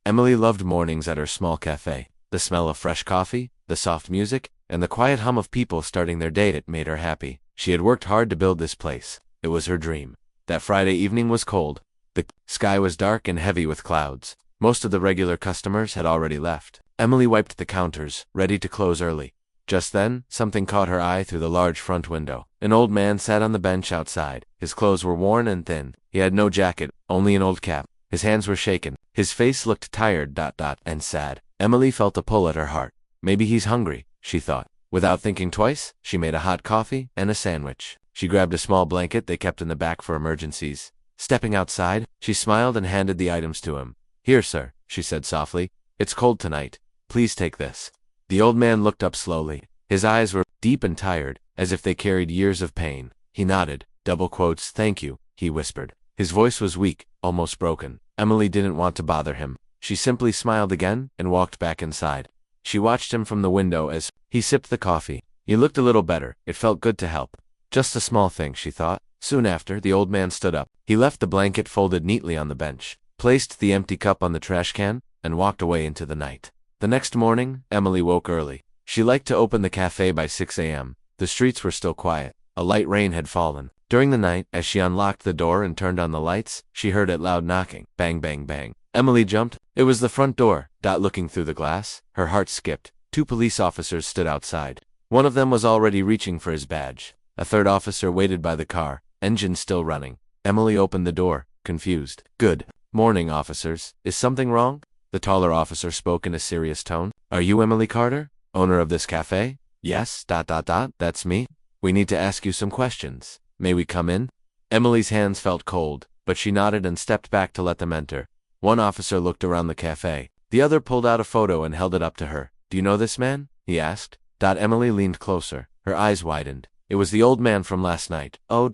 Emily loved mornings at her small cafe. The smell of fresh coffee, the soft music, and the quiet hum of people starting their day. It made her happy. She had worked hard to build this place. It was her dream. That Friday evening was cold. The sky was dark and heavy with clouds. Most of the regular customers had already left. Emily wiped the counters, ready to close early. Just then, something caught her eye through the large front window. An old man sat on the bench outside. His clothes were worn and thin. He had no jacket, only an old cap. His hands were shaken. His face looked tired, and sad. Emily felt a pull at her heart. Maybe he's hungry, she thought. Without thinking twice, she made a hot coffee and a sandwich. She grabbed a small blanket they kept in the back for emergencies. Stepping outside, she smiled and handed the items to him. "Here, sir," she said softly. "It's cold tonight. Please take this." The old man looked up slowly. His eyes were deep and tired, as if they carried years of pain. He nodded. "Thank you," he whispered. His voice was weak, almost broken. Emily didn't want to bother him. She simply smiled again and walked back inside. She watched him from the window as he sipped the coffee. He looked a little better. It felt good to help. Just a small thing, she thought. Soon after, the old man stood up. He left the blanket folded neatly on the bench, placed the empty cup on the trash can, and walked away into the night. The next morning, Emily woke early. She liked to open the cafe by 6 a.m. The streets were still quiet. A light rain had fallen. During the night, as she unlocked the door and turned on the lights, she heard it loud knocking. Bang, bang, bang. Emily jumped. It was the front door. Looking through the glass, her heart skipped. 2 police officers stood outside. One of them was already reaching for his badge. A third officer waited by the car, engine still running. Emily opened the door, confused. "Good morning, officers. Is something wrong?" The taller officer spoke in a serious tone. "Are you Emily Carter, owner of this cafe?" "Yes, that's me. We need to ask you some questions. May we come in?" Emily's hands felt cold, but she nodded and stepped back to let them enter. One officer looked around the cafe. The other pulled out a photo and held it up to her. "Do you know this man?" he asked. Emily leaned closer. Her eyes widened. It was the old man from last night. "Oh,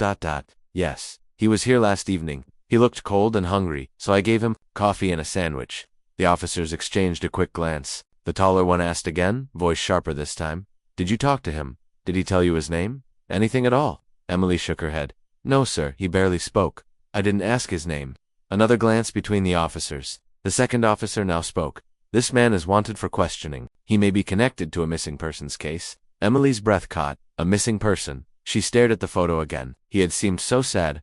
yes. He was here last evening. He looked cold and hungry, so I gave him coffee and a sandwich." The officers exchanged a quick glance. The taller one asked again, voice sharper this time. "Did you talk to him? Did he tell you his name? Anything at all?" Emily shook her head. "No, sir, he barely spoke. I didn't ask his name." Another glance between the officers. The second officer now spoke. "This man is wanted for questioning. He may be connected to a missing persons case." Emily's breath caught. A missing person. She stared at the photo again. He had seemed so sad,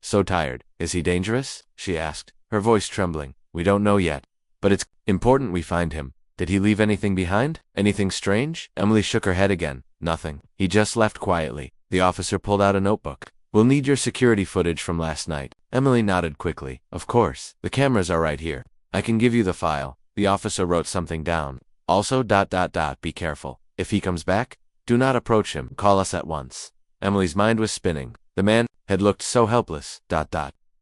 so tired. "Is he dangerous?" she asked, her voice trembling. "We don't know yet. But it's important we find him. Did he leave anything behind? Anything strange?" Emily shook her head again. "Nothing. He just left quietly." The officer pulled out a notebook. "We'll need your security footage from last night." Emily nodded quickly. "Of course. The cameras are right here. I can give you the file." The officer wrote something down. "Also, be careful. If he comes back, do not approach him. Call us at once." Emily's mind was spinning. The man had looked so helpless.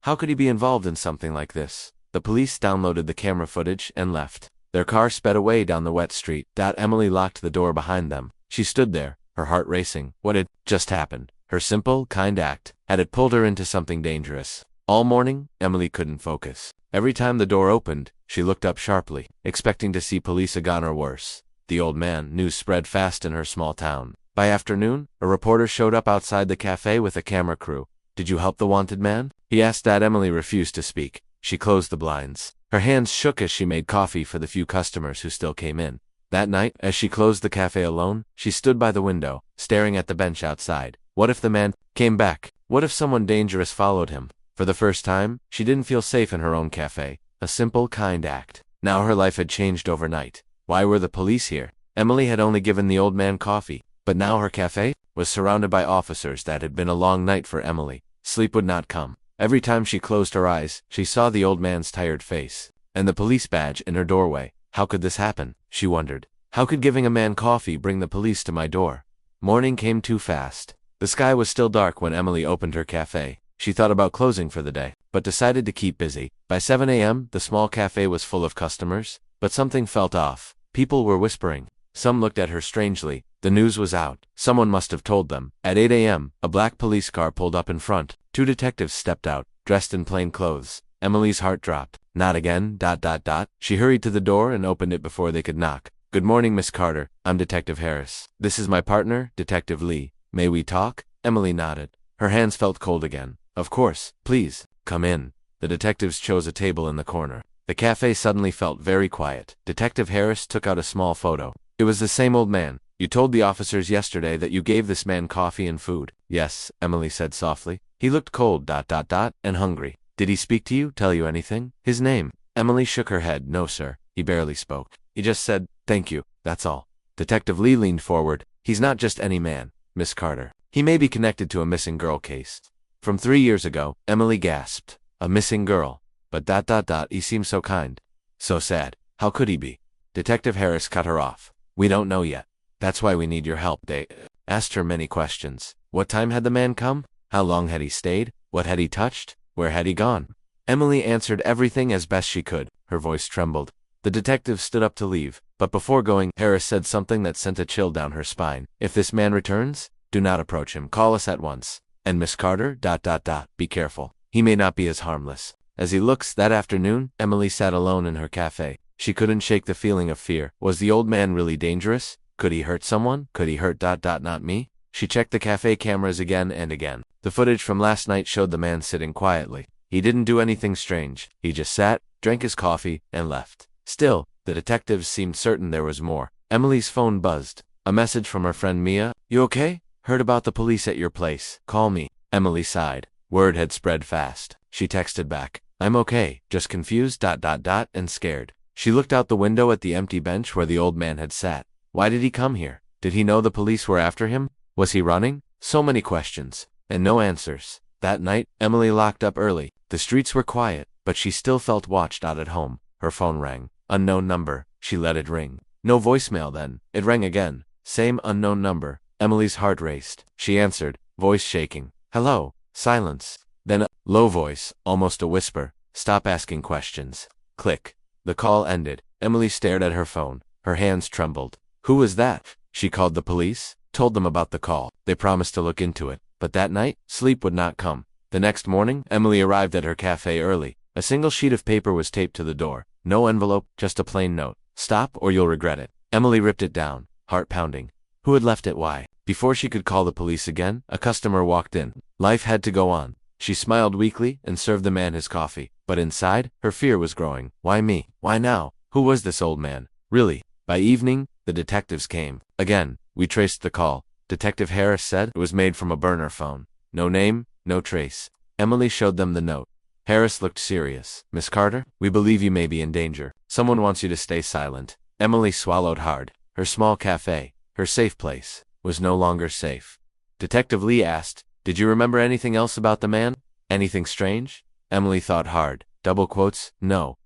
How could he be involved in something like this? The police downloaded the camera footage and left. Their car sped away down the wet street. Emily locked the door behind them. She stood there, her heart racing. What had just happened? Her simple, kind act, had it pulled her into something dangerous? All morning, Emily couldn't focus. Every time the door opened, she looked up sharply, expecting to see police again or worse. The old man. News spread fast in her small town. By afternoon, a reporter showed up outside the cafe with a camera crew. "Did you help the wanted man?" he asked. Emily refused to speak. She closed the blinds. Her hands shook as she made coffee for the few customers who still came in. That night, as she closed the cafe alone, she stood by the window, staring at the bench outside. What if the man came back? What if someone dangerous followed him? For the first time, she didn't feel safe in her own cafe. A simple, kind act. Now her life had changed overnight. Why were the police here? Emily had only given the old man coffee, but now her cafe was surrounded by officers. That had been a long night for Emily. Sleep would not come. Every time she closed her eyes, she saw the old man's tired face, and the police badge in her doorway. How could this happen? She wondered. How could giving a man coffee bring the police to my door? Morning came too fast. The sky was still dark when Emily opened her cafe. She thought about closing for the day, but decided to keep busy. By 7 a.m., the small cafe was full of customers, but something felt off. People were whispering. Some looked at her strangely. The news was out. Someone must have told them. At 8 a.m., a black police car pulled up in front. 2 detectives stepped out, dressed in plain clothes. Emily's heart dropped. Not again, She hurried to the door and opened it before they could knock. "Good morning, Miss Carter. I'm Detective Harris. This is my partner, Detective Lee. May we talk?" Emily nodded. Her hands felt cold again. "Of course. Please, come in." The detectives chose a table in the corner. The cafe suddenly felt very quiet. Detective Harris took out a small photo. It was the same old man. You told the officers yesterday that you gave this man coffee and food. Yes, Emily said softly. He looked cold, and hungry. Did he speak to you, tell you anything? His name? Emily shook her head. No, sir. He barely spoke. He just said, thank you, that's all. Detective Lee leaned forward. He's not just any man, Miss Carter. He may be connected to a missing girl case. From 3 years ago, Emily gasped. A missing girl. But he seemed so kind. So sad. How could he be? Detective Harris cut her off. We don't know yet. That's why we need your help. They asked her many questions. What time had the man come? How long had he stayed? What had he touched? Where had he gone? Emily answered everything as best she could. Her voice trembled. The detective stood up to leave, but before going, Harris said something that sent a chill down her spine. If this man returns, do not approach him. Call us at once. And Miss Carter, be careful. He may not be as harmless as he looks. That afternoon, Emily sat alone in her cafe. She couldn't shake the feeling of fear. Was the old man really dangerous? Could he hurt someone? Could he hurt not me? She checked the cafe cameras again and again. The footage from last night showed the man sitting quietly. He didn't do anything strange. He just sat, drank his coffee, and left. Still, the detectives seemed certain there was more. Emily's phone buzzed. A message from her friend Mia. You okay? Heard about the police at your place. Call me. Emily sighed. Word had spread fast. She texted back. I'm okay, just confused and scared. She looked out the window at the empty bench where the old man had sat. Why did he come here? Did he know the police were after him? Was he running? So many questions, and no answers. That night, Emily locked up early. The streets were quiet, but she still felt watched out at home. Her phone rang. Unknown number. She let it ring. No voicemail then. It rang again. Same unknown number. Emily's heart raced. She answered, voice shaking. Hello. Silence. Then a low voice, almost a whisper. Stop asking questions. Click. The call ended. Emily stared at her phone. Her hands trembled. Who was that? She called the police, told them about the call. They promised to look into it. But that night, sleep would not come. The next morning, Emily arrived at her cafe early. A single sheet of paper was taped to the door. No envelope, just a plain note. Stop or you'll regret it. Emily ripped it down, heart pounding. Who had left it? Why? Before she could call the police again, a customer walked in. Life had to go on. She smiled weakly and served the man his coffee. But inside, her fear was growing. Why me? Why now? Who was this old man? Really? By evening, the detectives came. Again, we traced the call. Detective Harris said it was made from a burner phone. No name, no trace. Emily showed them the note. Harris looked serious. Miss Carter, we believe you may be in danger. Someone wants you to stay silent. Emily swallowed hard. Her small cafe, her safe place, was no longer safe. Detective Lee asked, did you remember anything else about the man? Anything strange? Emily thought hard. Double quotes, no.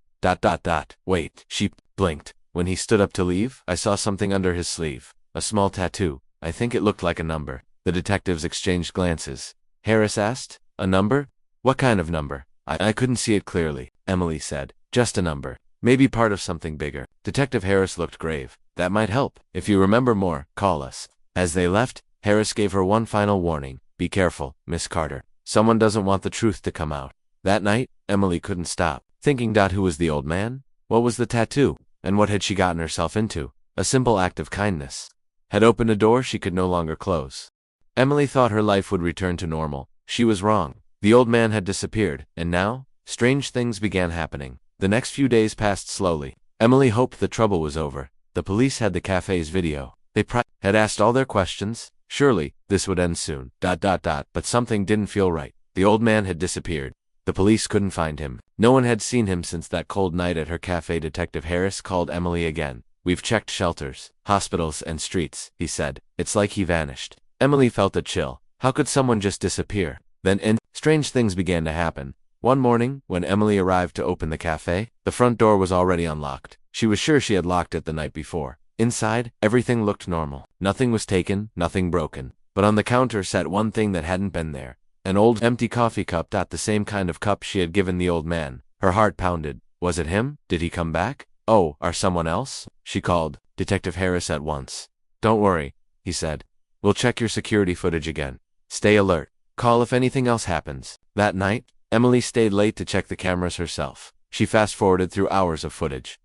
Wait, she blinked. When he stood up to leave, I saw something under his sleeve. A small tattoo. I think it looked like a number. The detectives exchanged glances. Harris asked, a number? What kind of number? I couldn't see it clearly, Emily said. Just a number. Maybe part of something bigger. Detective Harris looked grave. That might help. If you remember more, call us. As they left, Harris gave her one final warning. Be careful, Miss Carter. Someone doesn't want the truth to come out. That night, Emily couldn't stop thinking. Who was the old man? What was the tattoo? And what had she gotten herself into? A simple act of kindness had opened a door she could no longer close. Emily thought her life would return to normal. She was wrong. The old man had disappeared, and now, strange things began happening. The next few days passed slowly. Emily hoped the trouble was over. The police had the cafe's video. They had asked all their questions. Surely, this would end soon. But something didn't feel right. The old man had disappeared. The police couldn't find him. No one had seen him since that cold night at her cafe. Detective Harris called Emily again. We've checked shelters, hospitals, and streets, he said. It's like he vanished. Emily felt a chill. How could someone just disappear? Then strange things began to happen. One morning, when Emily arrived to open the cafe, the front door was already unlocked. She was sure she had locked it the night before. Inside, everything looked normal. Nothing was taken, nothing broken. But on the counter sat one thing that hadn't been there. An old, empty coffee cup. The same kind of cup she had given the old man. Her heart pounded. Was it him? Did he come back? Oh, or someone else? She called Detective Harris at once. Don't worry, he said. We'll check your security footage again. Stay alert. Call if anything else happens. That night, Emily stayed late to check the cameras herself. She fast-forwarded through hours of footage.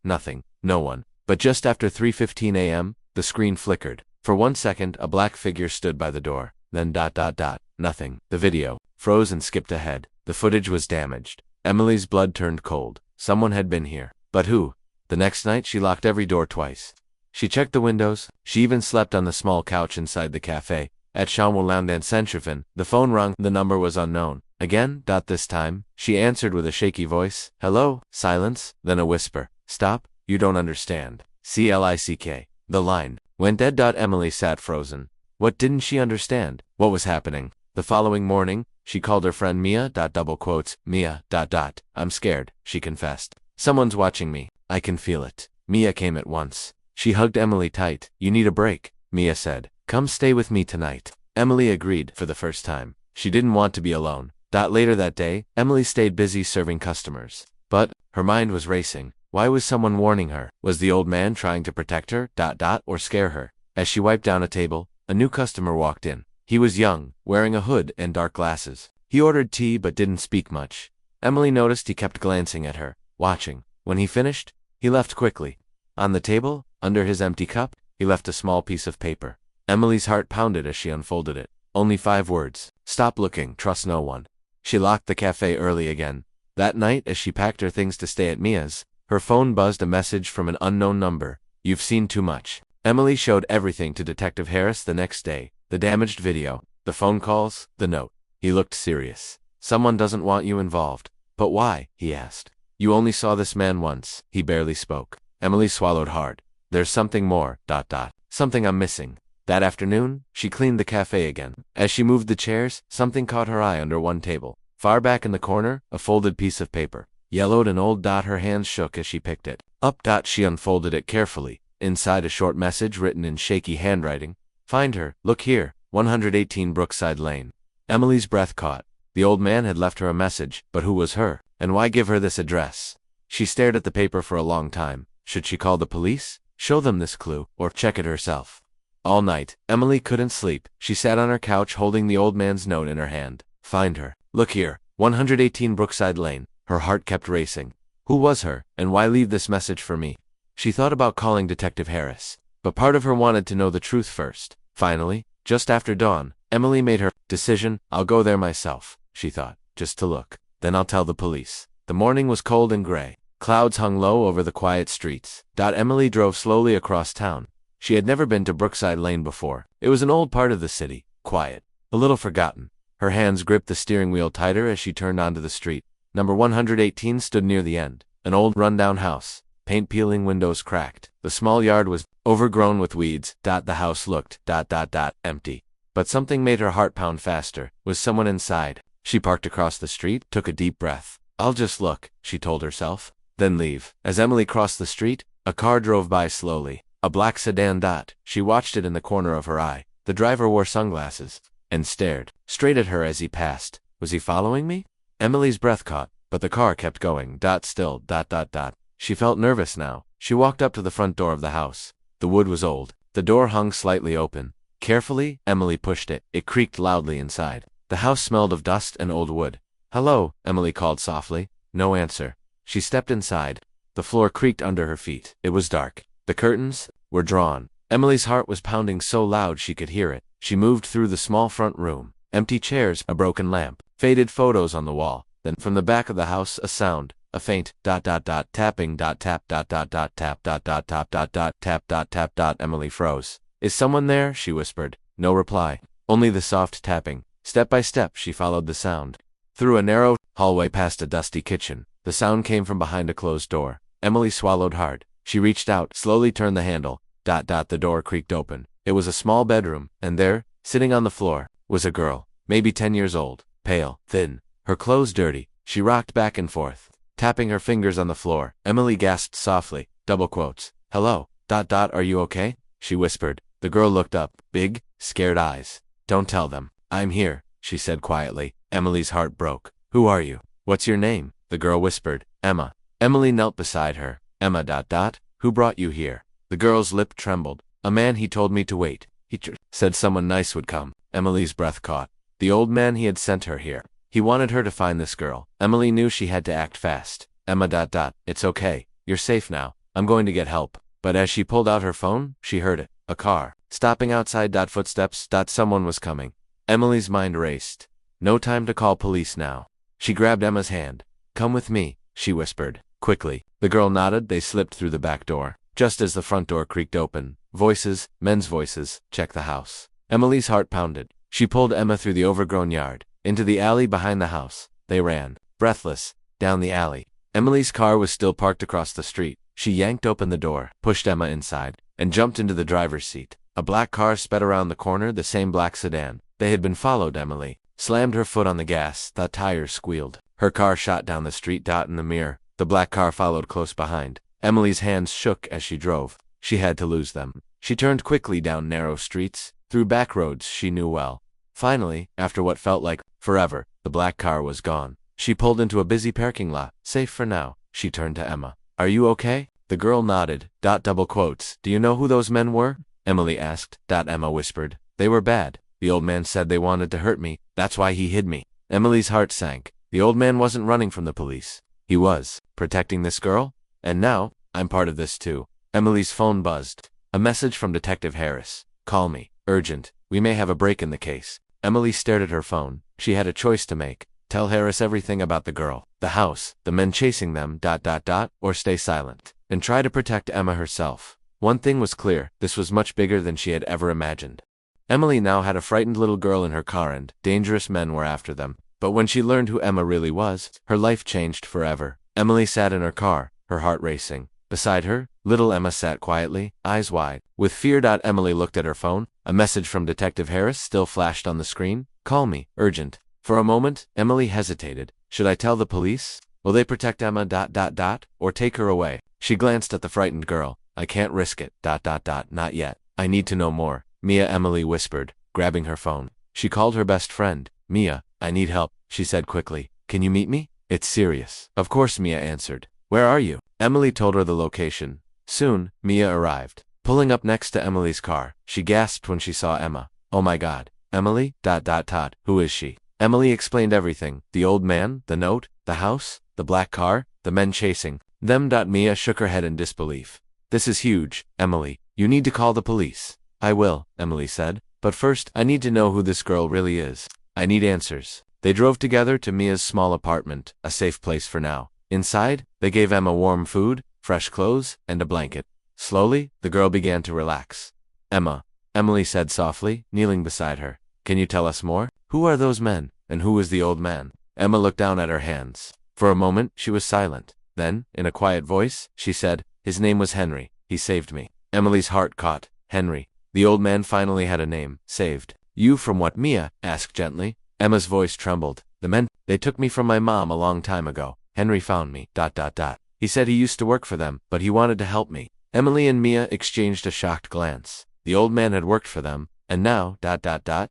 Nothing. No one. But just after 3:15 a.m., the screen flickered. For 1 second, a black figure stood by the door. Then nothing. The video froze and skipped ahead. The footage was damaged. Emily's blood turned cold. Someone had been here. But who? The next night she locked every door twice. She checked the windows. She even slept on the small couch inside the cafe. At Shanwuland and Centrifin, the phone rang. The number was unknown. Again, this time, she answered with a shaky voice. Hello? Silence, then a whisper. Stop, you don't understand. CLICK. The line went dead. Emily sat frozen. What didn't she understand? What was happening? The following morning, she called her friend Mia. Mia. I'm scared, she confessed. Someone's watching me. I can feel it. Mia came at once. She hugged Emily tight. You need a break, Mia said. Come stay with me tonight. Emily agreed for the first time. She didn't want to be alone. Later that day, Emily stayed busy serving customers. But her mind was racing. Why was someone warning her? Was the old man trying to protect her, or scare her? As she wiped down a table, a new customer walked in. He was young, wearing a hood and dark glasses. He ordered tea but didn't speak much. Emily noticed he kept glancing at her, watching. When he finished, he left quickly. On the table, under his empty cup, he left a small piece of paper. Emily's heart pounded as she unfolded it. Only 5 words. Stop looking, trust no one. She locked the cafe early again. That night, as she packed her things to stay at Mia's, her phone buzzed a message from an unknown number. You've seen too much. Emily showed everything to Detective Harris the next day. The damaged video, the phone calls, the note. He looked serious. Someone doesn't want you involved. But why? He asked. You only saw this man once. He barely spoke. Emily swallowed hard. There's something more, something I'm missing. That afternoon, she cleaned the cafe again. As she moved the chairs, something caught her eye under one table. Far back in the corner, a folded piece of paper. Yellowed and old. Her hands shook as she picked it up. She unfolded it carefully. Inside, a short message written in shaky handwriting. Find her. Look here. 118 Brookside Lane. Emily's breath caught. The old man had left her a message, but who was her? And why give her this address? She stared at the paper for a long time. Should she call the police? Show them this clue? Or check it herself? All night, Emily couldn't sleep. She sat on her couch holding the old man's note in her hand. Find her. Look here. 118 Brookside Lane. Her heart kept racing. Who was her, and why leave this message for me? She thought about calling Detective Harris, but part of her wanted to know the truth first. Finally, just after dawn, Emily made her decision. I'll go there myself, she thought, just to look. Then I'll tell the police. The morning was cold and gray. Clouds hung low over the quiet streets. Emily drove slowly across town. She had never been to Brookside Lane before. It was an old part of the city, quiet, a little forgotten. Her hands gripped the steering wheel tighter as she turned onto the street. Number 118 stood near the end. An old rundown house. Paint peeling, windows cracked. The small yard was overgrown with weeds. The house looked empty. But something made her heart pound faster. Was someone inside? She parked across the street, took a deep breath. I'll just look, she told herself. Then leave. As Emily crossed the street, a car drove by slowly. A black sedan. She watched it in the corner of her eye. The driver wore sunglasses and stared straight at her as he passed. Was he following me? Emily's breath caught, but the car kept going. Still. She felt nervous now. She walked up to the front door of the house. The wood was old. The door hung slightly open. Carefully, Emily pushed it. It creaked loudly inside. The house smelled of dust and old wood. Hello, Emily called softly. No answer. She stepped inside. The floor creaked under her feet. It was dark. The curtains were drawn. Emily's heart was pounding so loud she could hear it. She moved through the small front room. Empty chairs, a broken lamp, faded photos on the wall. Then from the back of the house, a sound, a faint tapping tap. Emily froze. Is someone there? She whispered. No reply. Only the soft tapping. Step by step, she followed the sound. Through a narrow hallway past a dusty kitchen. The sound came from behind a closed door. Emily swallowed hard. She reached out, slowly turned the handle. The door creaked open. It was a small bedroom, and there, sitting on the floor, was a girl, maybe 10 years old, pale, thin, her clothes dirty. She rocked back and forth, tapping her fingers on the floor. Emily gasped softly, Hello, are you okay? She whispered. The girl looked up, big, scared eyes. Don't tell them. I'm here, she said quietly. Emily's heart broke. Who are you? What's your name? The girl whispered. Emma. Emily knelt beside her. Emma. Who brought you here? The girl's lip trembled. A man. He told me to wait. He said someone nice would come. Emily's breath caught. The old man. He had sent her here. He wanted her to find this girl. Emily knew she had to act fast. Emma. It's okay. You're safe now. I'm going to get help. But as she pulled out her phone, she heard it. A car. Stopping outside. Footsteps. Someone was coming. Emily's mind raced. No time to call police now. She grabbed Emma's hand. Come with me, she whispered. Quickly, the girl nodded. They slipped through the back door. Just as the front door creaked open, voices, men's voices, check the house. Emily's heart pounded. She pulled Emma through the overgrown yard, into the alley behind the house. They ran, breathless, down the alley. Emily's car was still parked across the street. She yanked open the door, pushed Emma inside, and jumped into the driver's seat. A black car sped around the corner, the same black sedan. They had been followed. Emily slammed her foot on the gas. The tires squealed. Her car shot down the street. In the mirror, the black car followed close behind. Emily's hands shook as she drove. She had to lose them. She turned quickly down narrow streets, through back roads she knew well. Finally, after what felt like forever, the black car was gone. She pulled into a busy parking lot, safe for now. She turned to Emma. Are you okay? The girl nodded. Double quotes. Do you know who those men were? Emily asked. Emma whispered. They were bad. The old man said they wanted to hurt me. That's why he hid me. Emily's heart sank. The old man wasn't running from the police. He was protecting this girl? And now, I'm part of this too. Emily's phone buzzed. A message from Detective Harris. Call me. Urgent. We may have a break in the case. Emily stared at her phone. She had a choice to make. Tell Harris everything about the girl, the house, the men chasing them, or stay silent, and try to protect Emma herself. One thing was clear, this was much bigger than she had ever imagined. Emily now had a frightened little girl in her car and dangerous men were after them. But when she learned who Emma really was, her life changed forever. Emily sat in her car, her heart racing. Beside her, little Emma sat quietly, eyes wide. With fear. Emily looked at her phone. A message from Detective Harris still flashed on the screen. Call me. Urgent. For a moment, Emily hesitated. Should I tell the police? Will they protect Emma? Or take her away? She glanced at the frightened girl. I can't risk it. Not yet. I need to know more. Mia, Emily whispered, grabbing her phone. She called her best friend. Mia, I need help, she said quickly. Can you meet me? It's serious. Of course, Mia answered. Where are you? Emily told her the location. Soon, Mia arrived. Pulling up next to Emily's car, she gasped when she saw Emma. Oh my God. Emily? Who is she? Emily explained everything. The old man, the note, the house, the black car, the men chasing them. Mia shook her head in disbelief. This is huge, Emily. You need to call the police. I will, Emily said. But first, I need to know who this girl really is. I need answers. They drove together to Mia's small apartment, a safe place for now. Inside, they gave Emma warm food, fresh clothes, and a blanket. Slowly, the girl began to relax. Emma, Emily said softly, kneeling beside her. Can you tell us more? Who are those men, and who is the old man? Emma looked down at her hands. For a moment, she was silent. Then, in a quiet voice, she said, His name was Henry. He saved me. Emily's heart caught. Henry. The old man finally had a name. Saved. You from what? Mia asked gently. Emma's voice trembled. The men, they took me from my mom a long time ago. Henry found me. He said he used to work for them, but he wanted to help me. Emily and Mia exchanged a shocked glance. The old man had worked for them, and now,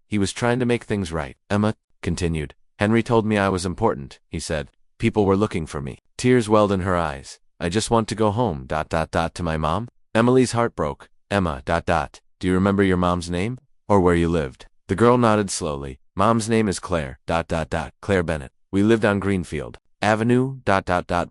he was trying to make things right. Emma continued. Henry told me I was important, he said. People were looking for me. Tears welled in her eyes. I just want to go home, to my mom. Emily's heart broke. Emma, do you remember your mom's name? Or where you lived? The girl nodded slowly. Mom's name is Claire, Claire Bennett. We lived on Greenfield Avenue,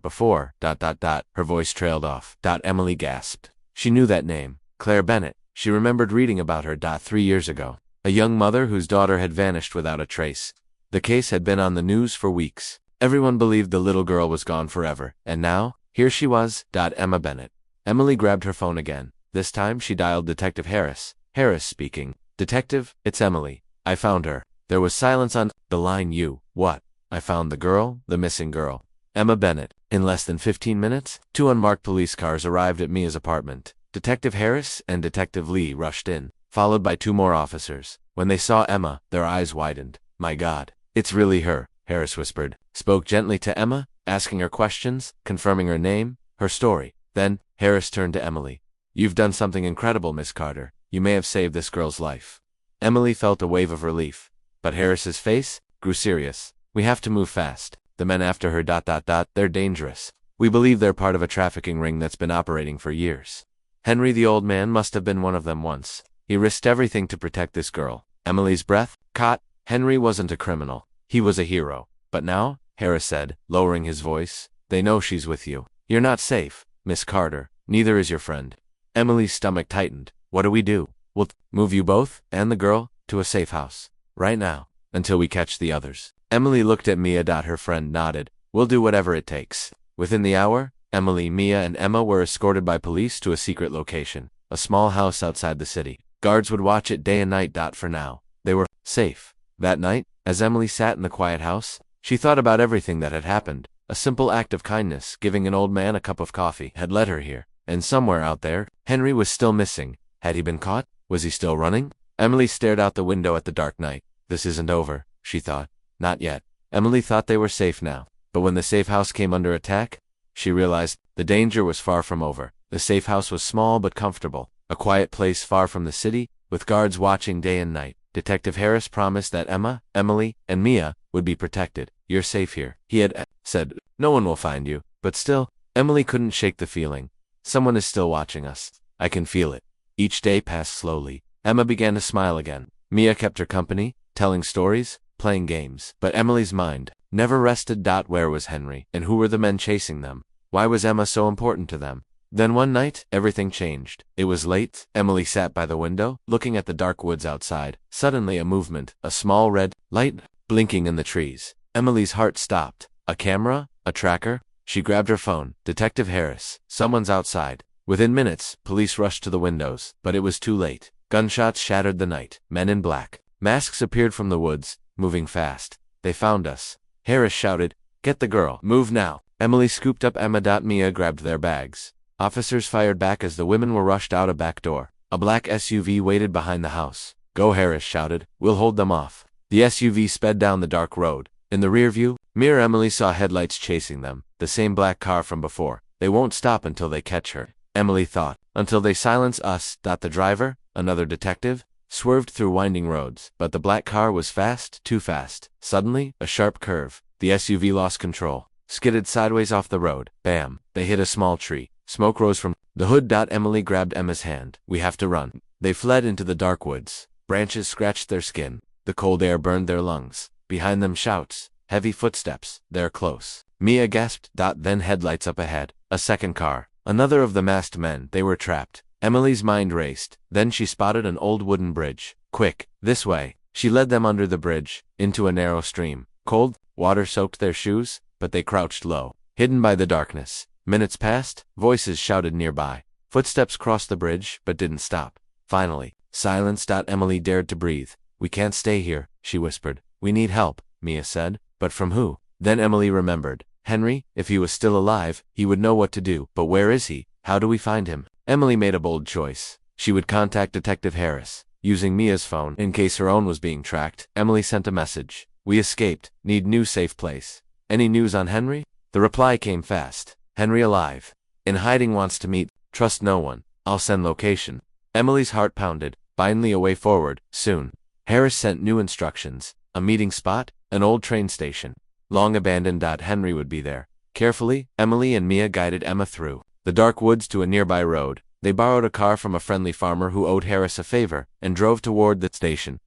before, Her voice trailed off. Emily gasped. She knew that name. Claire Bennett. She remembered reading about her, 3 years ago. A young mother whose daughter had vanished without a trace. The case had been on the news for weeks. Everyone believed the little girl was gone forever. And now, here she was, Emma Bennett. Emily grabbed her phone again. This time she dialed Detective Harris. Harris speaking. Detective, it's Emily. I found her. There was silence on the line. You. What? I found the girl, the missing girl. Emma Bennett. In less than 15 minutes, 2 unmarked police cars arrived at Mia's apartment. Detective Harris and Detective Lee rushed in, followed by 2 more officers. When they saw Emma, their eyes widened. My God. It's really her, Harris whispered. Spoke gently to Emma, asking her questions, confirming her name, her story. Then, Harris turned to Emily. You've done something incredible, Miss Carter. You may have saved this girl's life. Emily felt a wave of relief. But Harris's face grew serious. We have to move fast. The men after her, they're dangerous. We believe they're part of a trafficking ring that's been operating for years. Henry, the old man, must have been one of them once. He risked everything to protect this girl. Emily's breath caught. Henry wasn't a criminal. He was a hero. But now, Harris said, lowering his voice, they know she's with you. You're not safe, Miss Carter. Neither is your friend. Emily's stomach tightened. What do we do? We'll move you both, and the girl, to a safe house. Right now. Until we catch the others. Emily looked at Mia. Her friend nodded. We'll do whatever it takes. Within the hour, Emily, Mia, and Emma were escorted by police to a secret location, a small house outside the city. Guards would watch it day and night. For now, they were safe. That night, as Emily sat in the quiet house, she thought about everything that had happened. A simple act of kindness, giving an old man a cup of coffee, had led her here. And somewhere out there, Henry was still missing. Had he been caught? Was he still running? Emily stared out the window at the dark night. This isn't over, she thought. Not yet. Emily thought they were safe now. But when the safe house came under attack, she realized the danger was far from over. The safe house was small but comfortable, a quiet place far from the city, with guards watching day and night. Detective Harris promised that Emma, Emily, and Mia would be protected. You're safe here, he had said. No one will find you. But still, Emily couldn't shake the feeling. Someone is still watching us. I can feel it. Each day passed slowly. Emma began to smile again. Mia kept her company, telling stories, playing games. But Emily's mind never rested. Where was Henry? And who were the men chasing them? Why was Emma so important to them? Then one night, everything changed. It was late. Emily sat by the window, looking at the dark woods outside. Suddenly a movement, a small red light blinking in the trees. Emily's heart stopped. A camera? A tracker? She grabbed her phone. Detective Harris. Someone's outside. Within minutes, police rushed to the windows, but it was too late. Gunshots shattered the night. Men in black masks appeared from the woods, moving fast. They found us. Harris shouted, "Get the girl. Move now." Emily scooped up Emma. Mia grabbed their bags. Officers fired back as the women were rushed out a back door. A black SUV waited behind the house. "Go," Harris shouted. "We'll hold them off." The SUV sped down the dark road. In the rear view mirror, Emily saw headlights chasing them, the same black car from before. They won't stop until they catch her, Emily thought. Until they silence us. The driver, another detective, swerved through winding roads, but the black car was fast, too fast. Suddenly, a sharp curve. The SUV lost control, skidded sideways off the road. Bam! They hit a small tree. Smoke rose from the hood. Emily grabbed Emma's hand. "We have to run." They fled into the dark woods. Branches scratched their skin. The cold air burned their lungs. Behind them, shouts, heavy footsteps. They're close. Mia gasped. Then headlights up ahead. A second car. Another of the masked men. They were trapped. Emily's mind raced. Then she spotted an old wooden bridge. "Quick, this way." She led them under the bridge, into a narrow stream. Cold water soaked their shoes, but they crouched low, hidden by the darkness. Minutes passed. Voices shouted nearby. Footsteps crossed the bridge, but didn't stop. Finally, silence. Emily dared to breathe. "We can't stay here," she whispered. "We need help," Mia said. "But from who?" Then Emily remembered. Henry, if he was still alive, he would know what to do. But where is he? How do we find him? Emily made a bold choice. She would contact Detective Harris, using Mia's phone in case her own was being tracked. Emily sent a message. "We escaped. Need new safe place. Any news on Henry?" The reply came fast. "Henry alive. In hiding, wants to meet. Trust no one. I'll send location." Emily's heart pounded. Finally a way forward. Soon. Harris sent new instructions. A meeting spot? An old train station. Long abandoned. Henry would be there. Carefully, Emily and Mia guided Emma through the dark woods to a nearby road. They borrowed a car from a friendly farmer who owed Harris a favor, and drove toward the station.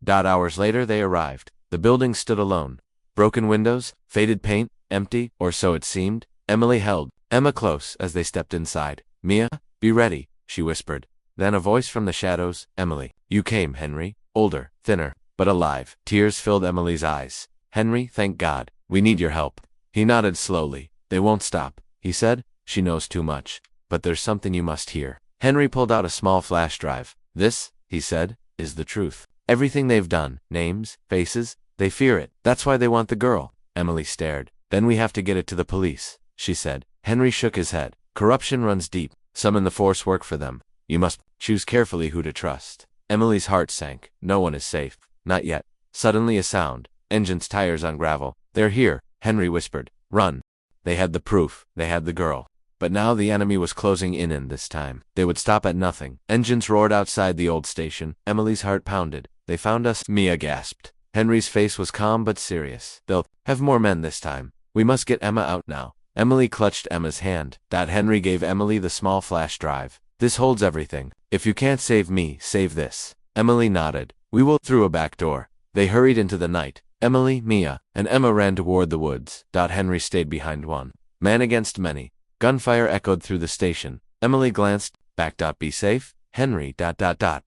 Hours later they arrived. The building stood alone. Broken windows, faded paint, empty, or so it seemed. Emily held Emma close as they stepped inside. "Mia, be ready," she whispered. Then a voice from the shadows, "Emily, you came." Henry, older, thinner, but alive. Tears filled Emily's eyes. "Henry, thank God. We need your help." He nodded slowly. "They won't stop," he said. "She knows too much. But there's something you must hear." Henry pulled out a small flash drive. "This," he said, "is the truth. Everything they've done, names, faces, they fear it. That's why they want the girl." Emily stared. "Then we have to get it to the police," she said. Henry shook his head. "Corruption runs deep. Some in the force work for them. You must choose carefully who to trust." Emily's heart sank. No one is safe. Not yet. Suddenly a sound. Engines, tires on gravel. "They're here," Henry whispered. "Run." They had the proof. They had the girl. But now the enemy was closing in, and this time they would stop at nothing. Engines roared outside the old station. Emily's heart pounded. "They found us," Mia gasped. Henry's face was calm but serious. "They'll have more men this time. We must get Emma out now." Emily clutched Emma's hand. Henry gave Emily the small flash drive. "This holds everything. If you can't save me, save this." Emily nodded. "We will." Through a back door. They hurried into the night. Emily, Mia, and Emma ran toward the woods. Henry stayed behind one man against many. Gunfire echoed through the station. Emily glanced back. "Be safe, Henry.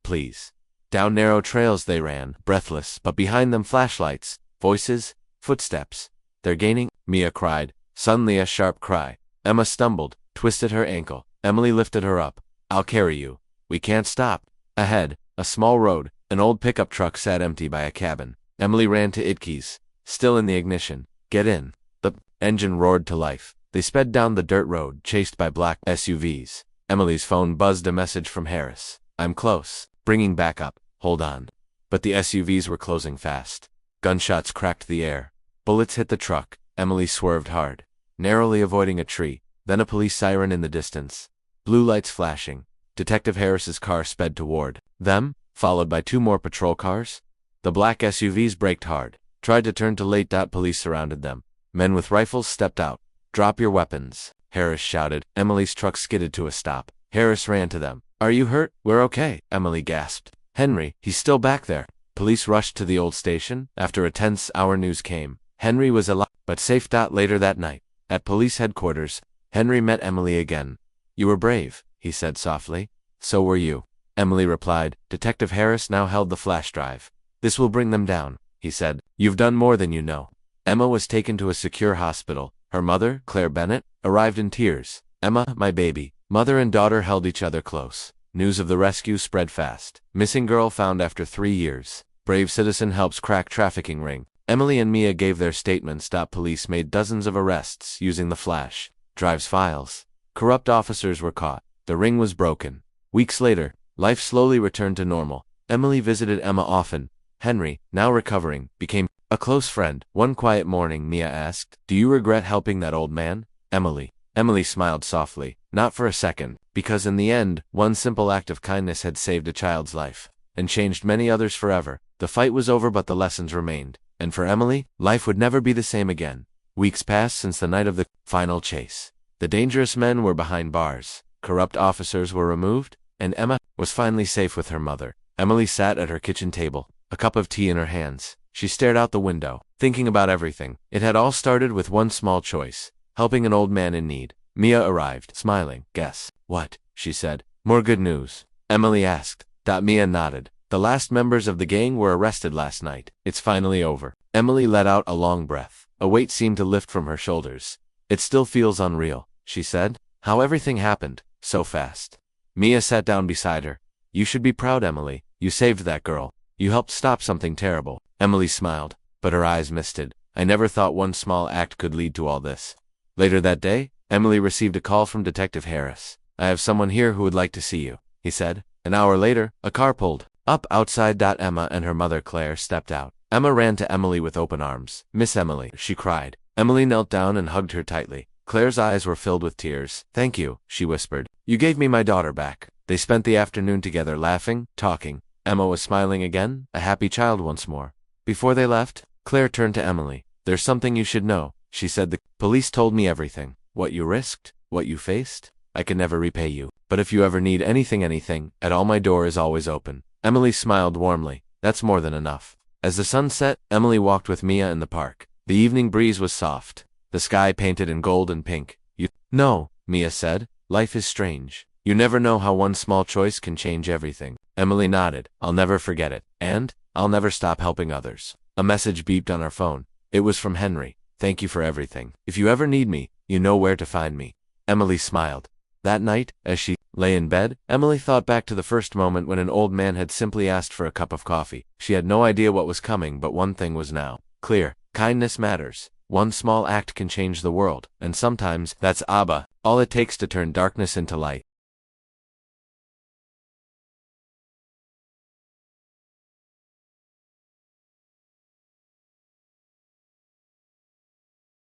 Please." Down narrow trails they ran, breathless, but behind them flashlights, voices, footsteps. "They're gaining," Mia cried. Suddenly a sharp cry. Emma stumbled, twisted her ankle. Emily lifted her up. I'll carry you. We can't stop. Ahead, a small road, an old pickup truck sat empty by a cabin. Emily ran to its keys, still in the ignition. Get in. The engine roared to life. They sped down the dirt road, chased by black SUVs. Emily's phone buzzed a message from Harris. I'm close. Bringing back up. Hold on. But the SUVs were closing fast. Gunshots cracked the air. Bullets hit the truck. Emily swerved hard, narrowly avoiding a tree, then a police siren in the distance. Blue lights flashing. Detective Harris's car sped toward them, followed by 2 more patrol cars. The black SUVs braked hard, tried to turn too late. Police surrounded them. Men with rifles stepped out. Drop your weapons, Harris shouted. Emily's truck skidded to a stop. Harris ran to them. Are you hurt? We're okay, Emily gasped. Henry, he's still back there. Police rushed to the old station. After a tense hour, news came. Henry was alive, but safe. Later that night, at police headquarters, Henry met Emily again. You were brave, he said softly. So were you, Emily replied. Detective Harris now held the flash drive. This will bring them down, he said. You've done more than you know. Emma was taken to a secure hospital. Her mother, Claire Bennett, arrived in tears. Emma, my baby. Mother and daughter held each other close. News of the rescue spread fast. Missing girl found after 3 years. Brave citizen helps crack trafficking ring. Emily and Mia gave their statements. Police made dozens of arrests using the flash drive's files. Corrupt officers were caught. The ring was broken. Weeks later, life slowly returned to normal. Emily visited Emma often. Henry, now recovering, became a close friend. One quiet morning, Mia asked, Do you regret helping that old man? Emily smiled softly. Not for a second, because in the end, one simple act of kindness had saved a child's life, and changed many others forever. The fight was over, but the lessons remained. And for Emily, life would never be the same again. Weeks passed since the night of the final chase. The dangerous men were behind bars. Corrupt officers were removed, and Emma was finally safe with her mother. Emily sat at her kitchen table, a cup of tea in her hands. She stared out the window, thinking about everything. It had all started with one small choice, helping an old man in need. Mia arrived, smiling. Guess what? She said. More good news, Emily asked. Mia nodded. The last members of the gang were arrested last night. It's finally over. Emily let out a long breath. A weight seemed to lift from her shoulders. It still feels unreal, she said. How everything happened, so fast. Mia sat down beside her. You should be proud, Emily. You saved that girl. You helped stop something terrible. Emily smiled, but her eyes misted. I never thought one small act could lead to all this. Later that day, Emily received a call from Detective Harris. I have someone here who would like to see you, he said. An hour later, a car pulled up outside. Emma and her mother Claire stepped out. Emma ran to Emily with open arms. Miss Emily, she cried. Emily knelt down and hugged her tightly. Claire's eyes were filled with tears. Thank you, she whispered. You gave me my daughter back. They spent the afternoon together, laughing, talking. Emma was smiling again, a happy child once more. Before they left, Claire turned to Emily. There's something you should know, she said. The police told me everything. What you risked, what you faced. I can never repay you. But if you ever need anything at all, my door is always open. Emily smiled warmly. That's more than enough. As the sun set, Emily walked with Mia in the park. The evening breeze was soft, the sky painted in gold and pink. No, Mia said. Life is strange. You never know how one small choice can change everything. Emily nodded. I'll never forget it. And I'll never stop helping others. A message beeped on her phone. It was from Henry. Thank you for everything. If you ever need me, you know where to find me. Emily smiled. That night, as she lay in bed, Emily thought back to the first moment when an old man had simply asked for a cup of coffee. She had no idea what was coming, but one thing was now clear. Kindness matters. One small act can change the world, and sometimes that's all it takes to turn darkness into light.